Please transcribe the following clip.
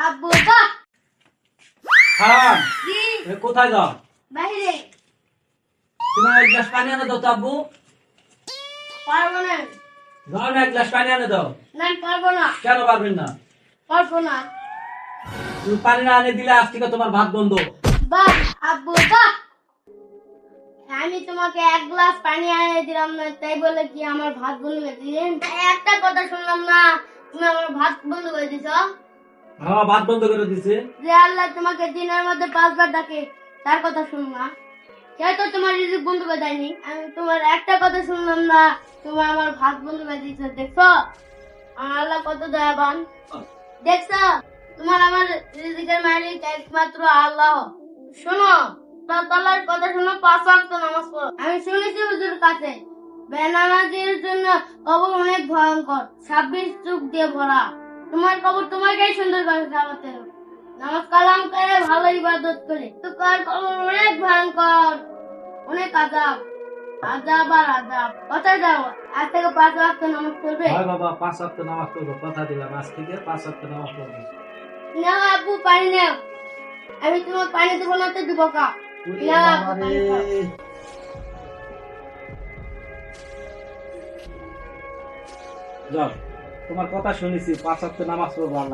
আব্বু বা হ্যাঁ জি কোথায় যাও? বাইরে তুমি এক গ্লাস পানি এনে দাও তো আব্বু। পারবো না যাও না, এক গ্লাস পানি এনে দাও। না পারবো না কেন পারবেন না? পারবো না তুমি পানি না এনে দিলে আজ থেকে তোমার ভাত বন্ধ। বা আব্বু বা আমি তোমাকে এক গ্লাস পানি এনে দিলাম না তাই বলে কি আমার ভাত বন্ধ করে দিলেন? একটা কথা শুনলাম না তুমি আমার ভাত বন্ধ করে দিছো। হ্যাঁ ভাত বন্ধ করে দিছে। যে আল্লাহ তোমাকে দিনের মধ্যে 5 বার ডাকে তার কথা শুনলা, সে তো তোমার রিজিক বন্ধ করে দেয়নি। আমি তোমার একটা কথা শুনলাম না, তুমি আমার ভাত বন্ধ করে দিচ্ছ। দেখছো আমার আল্লাহ কত দয়াবান, দেখছো তোমার আমার রিজিকের মালিক একমাত্র আল্লাহ। শোনো তাআলার কথা শোনো, 5 ওয়াক্ত নামাজ পড়ো। আমি শুনেছি হুজুর কাছে বেনামাজির জন্য কবর অনেক ভয়ঙ্কর, 26 চুক দিয়ে ভরা। তোমার কবর তোমাকেই সুন্দর করে সাজাতে হবে। নামাজ কালাম করে ভালো ইবাদত করে তো কার কবর অনেক ভয়ঙ্কর, অনেক আযাব, আযাব আর আযাব। কোথায় যাও? আজ থেকে 5 ওয়াক্ত নামাজ পড়বে। হয় বাবা, 5 ওয়াক্ত নামাজ পড়বো, কথা দিলাম আজ থেকে 5 ওয়াক্ত নামাজ পড়বো। নাও আব্বু পানি নাও, আমি তোমার পানি দেবো না তো দেবো কা? নাও আব্বু পানি খাও। যাও, তোমার কথা শুনেছি, 5 ওয়াক্ত নামাজ পড়বো।